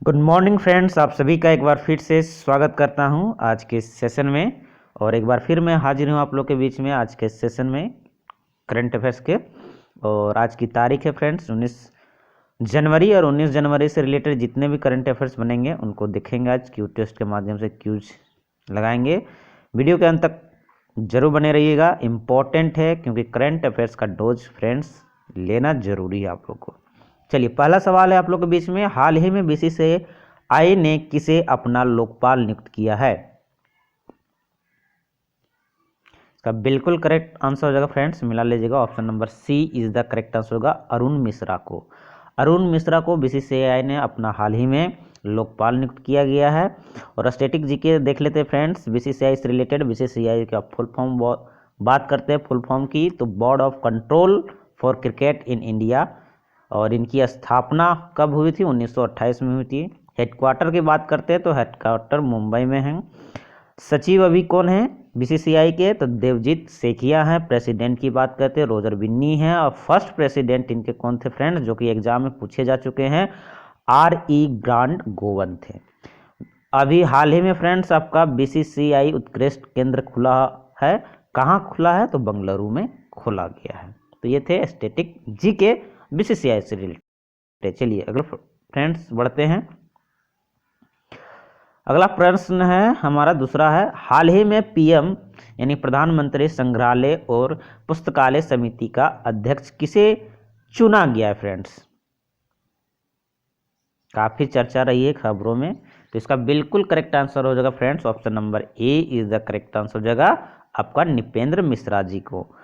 Good morning friends, आप सभी का एक बार फिर से स्वागत करता हूं आज के सेशन में। और एक बार फिर मैं हाजिर हूं आप लोग के बीच में आज के सेशन में करंट अफेयर्स के। और आज की तारीख है फ्रेंड्स 19 जनवरी, और 19 जनवरी से रिलेटेड जितने भी करंट अफेयर्स बनेंगे उनको देखेंगे। आज क्यू टेस्ट के माध्यम से क्यूज लगाएंगे। वीडियो के अंत तक जरूर बने रहिएगा, इम्पोर्टेंट है क्योंकि करंट अफेयर्स का डोज फ्रेंड्स लेना जरूरी है आप लोग को। चलिए, पहला सवाल है आप लोग के बीच में, हाल ही में बीसीसीआई ने किसे अपना लोकपाल नियुक्त किया है? इसका बिल्कुल करेक्ट आंसर हो जाएगा फ्रेंड्स, मिला लीजिएगा, option number C is the correct answer होगा। अरुण मिश्रा को, अरुण मिश्रा को बीसीसीआई ने अपना हाल ही में लोकपाल नियुक्त किया गया है। और स्टैटिक जीके देख लेते हैं फ्रेंड्स, बीसीसीआई से रिलेटेड। बीसीसीआई का फुल फॉर्म बात करते हैं फुल फॉर्म की, तो board of control for cricket in India. और इनकी स्थापना कब हुई थी? 1928 में हुई थी। हेडक्वार्टर की बात करते हैं तो हेडक्वार्टर मुंबई में है। सचिव अभी कौन है बीसीसीआई के? तो देवजीत सेखिया हैं। प्रेसिडेंट की बात करते हैं रोजर बिन्नी है। और फर्स्ट प्रेसिडेंट इनके कौन थे फ्रेंड्स, जो कि एग्जाम में पूछे जा चुके हैं? RE ग्रांड गोवन थे। अभी हाल ही में फ्रेंड्स आपका बीसीसीआई उत्कृष्ट केंद्र खुला है। कहाँ खुला है? तो बंगलुरु में खोला गया है। तो ये थे स्टैटिक जी के बीसीसीआई से रिलेटेड। चलिए अगला फ्रेंड्स बढ़ते हैं। अगला प्रश्न है हमारा दूसरा है, हाल ही में पीएम यानी प्रधानमंत्री संग्रहालय और पुस्तकालय समिति का अध्यक्ष किसे चुना गया है फ्रेंड्स? काफी चर्चा रही है खबरों में, तो इसका बिल्कुल करेक्ट आंसर हो जाएगा friends, option number A is the correct answer हो जाएगा आपका निपेंद्र मिश्रा जी को।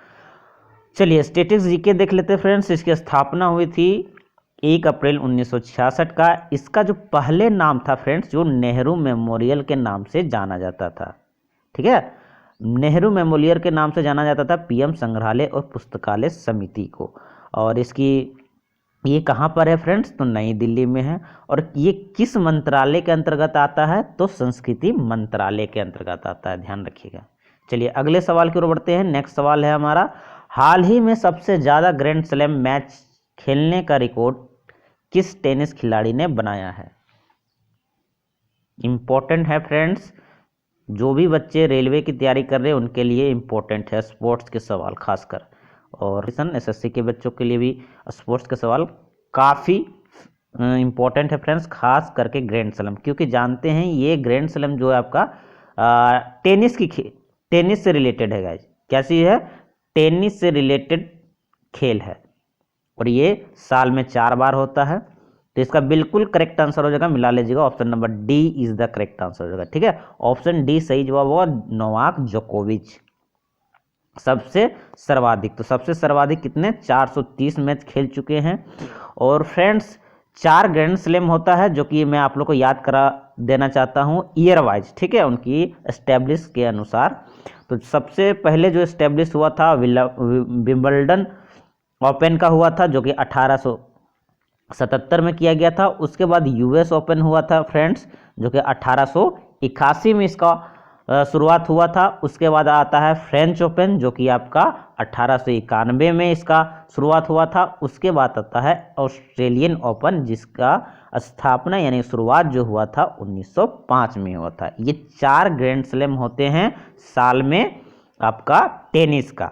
चलिए स्टैटिक्स जीके देख लेते हैं फ्रेंड्स। इसकी स्थापना हुई थी 1 अप्रैल 1966 का। इसका जो पहले नाम था फ्रेंड्स, जो नेहरू मेमोरियल के नाम से जाना जाता था, ठीक है, नेहरू मेमोरियल के नाम से जाना जाता था पीएम संग्रहालय और पुस्तकालय समिति को। और इसकी ये कहाँ पर है फ्रेंड्स? तो नई दिल्ली में है। और ये किस मंत्रालय के अंतर्गत आता है? तो संस्कृति मंत्रालय के अंतर्गत आता है, ध्यान रखिएगा। चलिए अगले सवाल की ओर बढ़ते हैं। नेक्स्ट सवाल है हमारा, हाल ही में सबसे ज़्यादा ग्रैंड स्लैम मैच खेलने का रिकॉर्ड किस टेनिस खिलाड़ी ने बनाया है? इंपॉर्टेंट है फ्रेंड्स, जो भी बच्चे रेलवे की तैयारी कर रहे हैं उनके लिए इंपॉर्टेंट है स्पोर्ट्स के सवाल खासकर। और एसएससी के बच्चों के लिए भी स्पोर्ट्स के सवाल काफ़ी इंपॉर्टेंट है फ्रेंड्स, खास करके ग्रैंड स्लैम, क्योंकि जानते हैं ये ग्रैंड स्लैम जो है आपका टेनिस से रिलेटेड है गाइज। कैसी है? टेनिस से रिलेटेड खेल है। और ये साल में 4 बार होता है। तो इसका बिल्कुल करेक्ट आंसर हो जाएगा, मिला लीजिएगा, option number D is the correct answer हो जाएगा, ठीक है। ऑप्शन डी सही जवाब होगा, नोवाक जोकोविच सबसे सर्वाधिक। तो सबसे सर्वाधिक कितने? 430 मैच खेल चुके हैं। और फ्रेंड्स 4 ग्रैंड स्लैम होता है, जो कि मैं आप लोग को याद करा देना चाहता हूँ ईयर वाइज, ठीक है, उनकी एस्टेब्लिश के अनुसार। तो सबसे पहले जो एस्टेब्लिश हुआ था विंबलडन ओपन का हुआ था, जो कि 1877 में किया गया था। उसके बाद यूएस ओपन हुआ था फ्रेंड्स, जो कि 1881 में इसका शुरुआत हुआ था। उसके बाद आता है फ्रेंच ओपन, जो कि आपका 1891 में इसका शुरुआत हुआ था। उसके बाद आता है ऑस्ट्रेलियन ओपन, जिसका स्थापना यानी शुरुआत जो हुआ था 1905 में हुआ था। ये 4 ग्रैंड स्लैम होते हैं साल में आपका टेनिस का,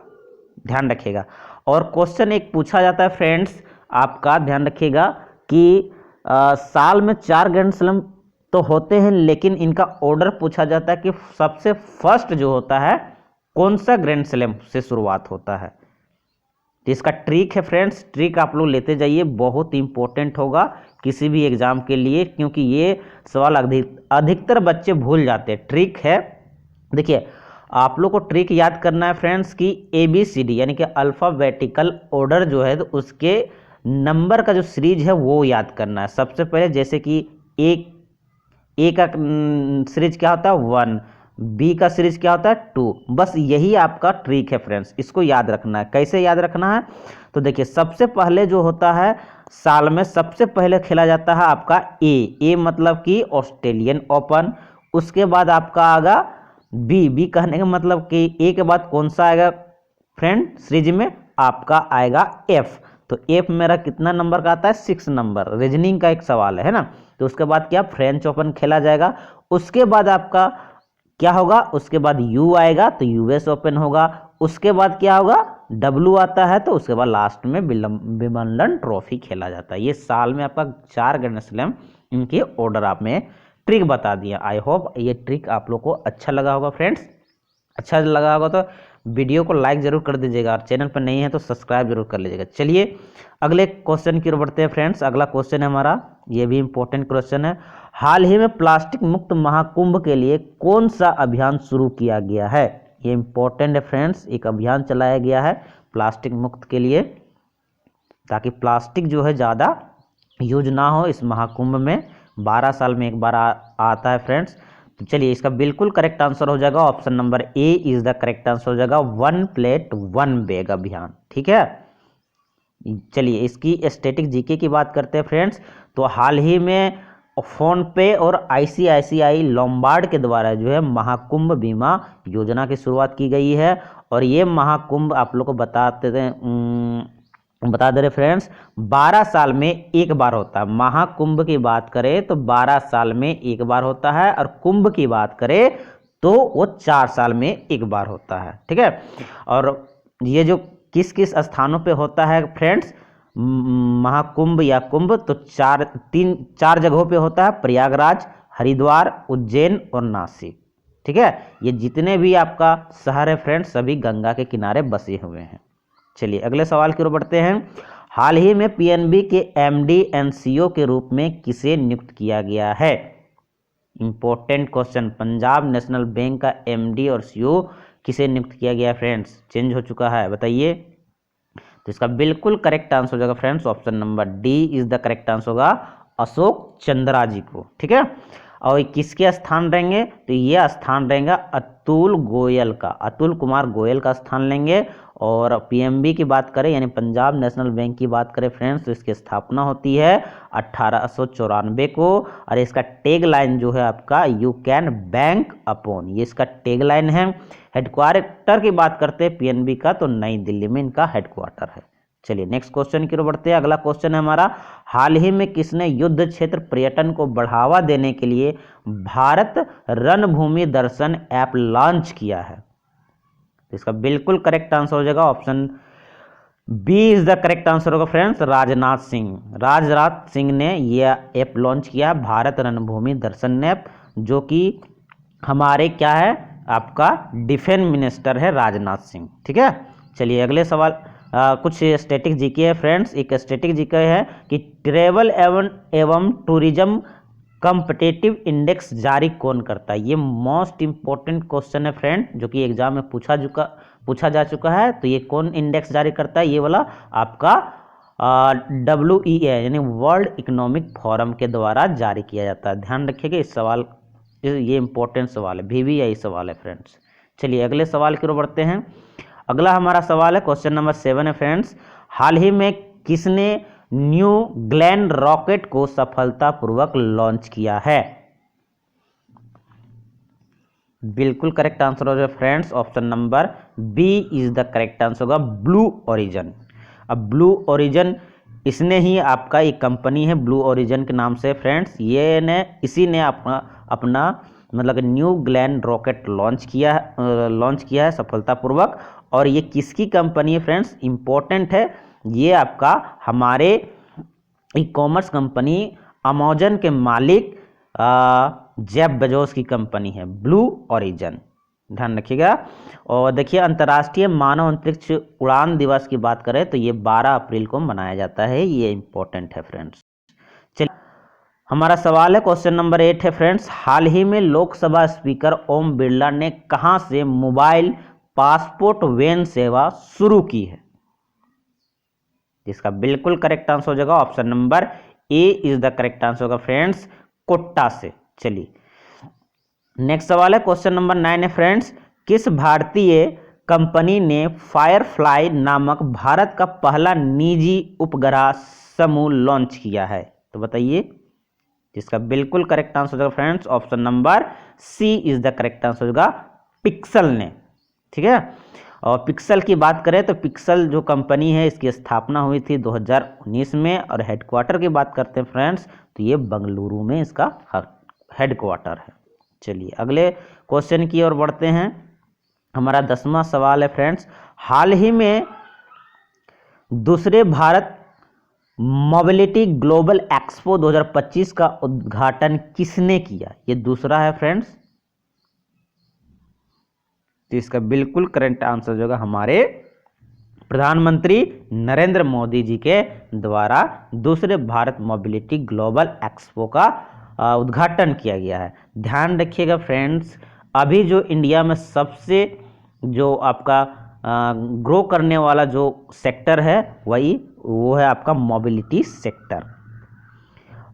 ध्यान रखिएगा। और क्वेश्चन एक पूछा जाता है फ्रेंड्स, आपका ध्यान रखिएगा कि साल में 4 ग्रैंड स्लैम तो होते हैं, लेकिन इनका ऑर्डर पूछा जाता है कि सबसे फर्स्ट जो होता है कौन सा ग्रैंड स्लैम से शुरुआत होता है। तो इसका ट्रिक है फ्रेंड्स, ट्रिक आप लोग लेते जाइए, बहुत इंपॉर्टेंट होगा किसी भी एग्जाम के लिए, क्योंकि ये सवाल अधिकतर बच्चे भूल जाते हैं। ट्रिक है, देखिए आप लोग को ट्रिक याद करना है फ्रेंड्स कि ABCD यानी कि अल्फाबेटिकल ऑर्डर जो है, तो उसके नंबर का जो सीरीज है वो याद करना है। सबसे पहले जैसे कि ए का सीरीज क्या होता है 1, बी का सीरीज क्या होता है 2, बस यही आपका ट्रिक है फ्रेंड्स, इसको याद रखना है। कैसे याद रखना है? तो देखिए सबसे पहले जो होता है साल में सबसे पहले खेला जाता है आपका ए मतलब कि ऑस्ट्रेलियन ओपन। उसके बाद आपका आएगा बी कहने का मतलब कि ए के बाद कौन सा आएगा फ्रेंड सीरीज में? आपका आएगा एफ। तो तो एफ मेरा कितना नंबर का आता है, 6 नंबर। रीजनिंग का एक सवाल है ना। तो उसके बाद क्या, फ्रेंच ओपन खेला जाएगा। उसके बाद आपका क्या होगा, उसके बाद यू आएगा तो यूएस ओपन होगा। उसके बाद क्या होगा, डब्ल्यू आता है, तो उसके बाद लास्ट में विंबलडन ट्रॉफी खेला जाता है। ये साल में आपका 4 ग्रैंड स्लैम, इनके ऑर्डर आप में ट्रिक बता दिया। आई होप ये ट्रिक आप लोग को अच्छा लगा होगा फ्रेंड्स। अच्छा लगा होगा तो वीडियो को लाइक जरूर कर दीजिएगा, और चैनल पर नहीं है तो सब्सक्राइब जरूर कर लीजिएगा। चलिए अगले क्वेश्चन की ओर बढ़ते हैं फ्रेंड्स। अगला क्वेश्चन है हमारा, ये भी इंपॉर्टेंट क्वेश्चन है। हाल ही में प्लास्टिक मुक्त महाकुंभ के लिए कौन सा अभियान शुरू किया गया है? ये इंपॉर्टेंट है फ्रेंड्स। एक अभियान चलाया गया है प्लास्टिक मुक्त के लिए, ताकि प्लास्टिक जो है ज़्यादा यूज ना हो इस महाकुंभ में। 12 साल में एक बार आता है फ्रेंड्स। तो चलिए इसका बिल्कुल करेक्ट आंसर हो जाएगा, option number A is the correct answer हो जाएगा, 1 प्लेट 1 बैग अभियान। ठीक है, चलिए इसकी स्टैटिक जीके की बात करते हैं फ्रेंड्स। तो हाल ही में फोन पे और आईसीआईसीआई लोम्बार्ड के द्वारा जो है महाकुंभ बीमा योजना की शुरुआत की गई है। और ये महाकुंभ आप लोग को बता दे रहे फ्रेंड्स, 12 साल में एक बार होता है। महाकुंभ की बात करें तो 12 साल में एक बार होता है, और कुंभ की बात करें तो वो 4 साल में एक बार होता है। ठीक है, और ये जो किस किस स्थानों पे होता है फ्रेंड्स महाकुंभ या कुंभ, तो 4 जगहों पे होता है, प्रयागराज, हरिद्वार, उज्जैन और नासिक। ठीक है, ये जितने भी आपका शहर है फ्रेंड्स सभी गंगा के किनारे बसे हुए हैं। चलिए अगले सवाल की ओर बढ़ते हैं। हाल ही में पीएनबी के एमडी एंड सीईओ के रूप में किसे नियुक्त किया गया है? Important question. Punjab national bank का एमडी और सीईओ किसे नियुक्त किया गया है फ्रेंड्स? चेंज हो चुका है, बताइए। तो इसका बिल्कुल करेक्ट आंसर हो जाएगा friends, option number D is the correct answer होगा, अशोक चंद्रा जी को। ठीक है, और किसके स्थान रहेंगे? तो ये स्थान रहेगा अतुल गोयल का, अतुल कुमार गोयल का स्थान लेंगे। और पीएनबी की बात करें यानी पंजाब नेशनल बैंक की बात करें फ्रेंड्स, तो इसकी स्थापना होती है 1894 को। और इसका टैग लाइन जो है आपका, यू कैन बैंक अपॉन, ये इसका टैग लाइन है। हेडक्वार्टर की बात करते हैं पीएनबी का, तो नई दिल्ली में इनका हेडक्वार्टर है। चलिए नेक्स्ट क्वेश्चन की ओर बढ़ते हैं। अगला क्वेश्चन है हमारा, हाल ही में किसने युद्ध क्षेत्र पर्यटन को बढ़ावा देने के लिए भारत रणभूमि दर्शन ऐप लॉन्च किया है? तो इसका बिल्कुल करेक्ट आंसर हो जाएगा, option B is the correct answer होगा फ्रेंड्स, राजनाथ सिंह ने यह ऐप लॉन्च किया, भारत रणभूमि दर्शन ऐप, जो कि हमारे क्या है आपका डिफेंस मिनिस्टर है राजनाथ सिंह। ठीक है, चलिए अगले सवाल। कुछ स्टैटिक जीके है फ्रेंड्स। एक स्टैटिक जीके है कि ट्रेवल एवं टूरिज्म कॉम्पिटिटिव इंडेक्स जारी कौन करता है? ये मोस्ट इंपॉर्टेंट क्वेश्चन है फ्रेंड, जो कि एग्जाम में पूछा जा चुका है। तो ये कौन इंडेक्स जारी करता है? ये वाला आपका WEA यानी वर्ल्ड इकोनॉमिक फोरम के द्वारा जारी किया जाता है। ध्यान रखिएगा इस सवाल, ये इंपॉर्टेंट सवाल है, VVI सवाल है फ्रेंड्स। चलिए अगले सवाल की ओर बढ़ते हैं। अगला हमारा सवाल है क्वेश्चन नंबर 7 है फ्रेंड्स। हाल ही में किसने न्यू ग्लेन रॉकेट को सफलतापूर्वक लॉन्च किया है? बिल्कुल करेक्ट आंसर हो जाए friends, option number B is the correct answer होगा, ब्लू ओरिजिन। अब ब्लू ओरिजिन इसने ही आपका एक कंपनी है ब्लू ओरिजिन के नाम से फ्रेंड्स, इसी ने अपना मतलब न्यू ग्लेन रॉकेट लॉन्च किया है सफलतापूर्वक। और ये किसकी कंपनी है फ्रेंड्स? इंपॉर्टेंट है, ये आपका हमारे ई-कॉमर्स कंपनी अमेजन के मालिक जेफ बेजोस की कंपनी है ब्लू ओरिजिन। ध्यान रखिएगा। और देखिए अंतर्राष्ट्रीय मानव अंतरिक्ष उड़ान दिवस की बात करें तो ये 12 अप्रैल को मनाया जाता है, ये इंपॉर्टेंट है फ्रेंड्स। चलिए हमारा सवाल है क्वेश्चन नंबर 8 है फ्रेंड्स। हाल ही में लोकसभा स्पीकर ओम बिरला ने कहां से मोबाइल पासपोर्ट वैन सेवा शुरू की है? इसका बिल्कुल करेक्ट आंसर हो जाएगा, option number A is the correct answer होगा फ्रेंड्स, कोटा से। चलिए नेक्स्ट सवाल है क्वेश्चन नंबर 9 है फ्रेंड्स। किस भारतीय कंपनी ने फायरफ्लाई नामक भारत का पहला निजी उपग्रह समूह लॉन्च किया है? तो बताइए। इसका बिल्कुल करेक्ट आंसर होगा friends, option number C is the correct answer होगा, पिक्सल ने। ठीक है, और पिक्सल की बात करें तो पिक्सल जो कंपनी है इसकी स्थापना हुई थी 2019 में, और हेडक्वार्टर की बात करते हैं फ्रेंड्स तो ये बेंगलुरु में इसका हेडक्वार्टर है। चलिए अगले क्वेश्चन की ओर बढ़ते हैं। हमारा 10वां सवाल है फ्रेंड्स, हाल ही में दूसरे भारत मोबिलिटी ग्लोबल एक्सपो 2025 का उद्घाटन किसने किया? ये दूसरा है फ्रेंड्स, तो इसका बिल्कुल करंट आंसर जो होगा हमारे प्रधानमंत्री नरेंद्र मोदी जी के द्वारा दूसरे भारत मोबिलिटी ग्लोबल एक्सपो का उद्घाटन किया गया है। ध्यान रखिएगा फ्रेंड्स, अभी जो इंडिया में सबसे जो आपका ग्रो करने वाला जो सेक्टर है वो है आपका मोबिलिटी सेक्टर।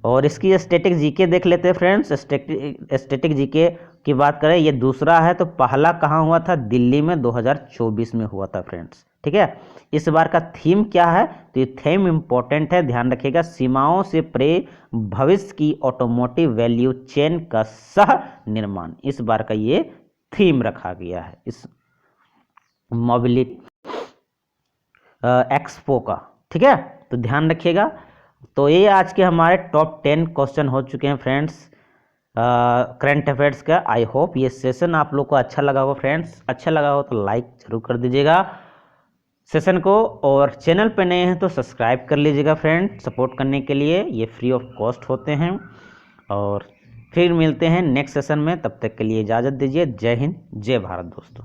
और इसकी स्टैटिक जीके देख लेते हैं फ्रेंड्स। स्टैटिक जीके की बात करें, ये दूसरा है, तो पहला कहाँ हुआ था? दिल्ली में 2024 में हुआ था फ्रेंड्स। ठीक है, इस बार का थीम क्या है? तो ये थीम इंपॉर्टेंट है, ध्यान रखिएगा, सीमाओं से परे भविष्य की ऑटोमोटिव वैल्यू चेन का सह निर्माण। इस बार का ये थीम रखा गया है इस मोबिलिटी एक्सपो का। ठीक है, तो ध्यान रखिएगा। तो ये आज के हमारे टॉप 10 क्वेश्चन हो चुके हैं फ्रेंड्स करंट अफेयर्स का। आई होप ये सेशन आप लोग को अच्छा लगा हो फ्रेंड्स। अच्छा लगा हो तो लाइक जरूर कर दीजिएगा सेशन को, और चैनल पे नए हैं तो सब्सक्राइब कर लीजिएगा फ्रेंड, सपोर्ट करने के लिए। ये फ्री ऑफ कॉस्ट होते हैं। और फिर मिलते हैं नेक्स्ट सेशन में, तब तक के लिए इजाज़त दीजिए। जय हिंद, जय भारत दोस्तों।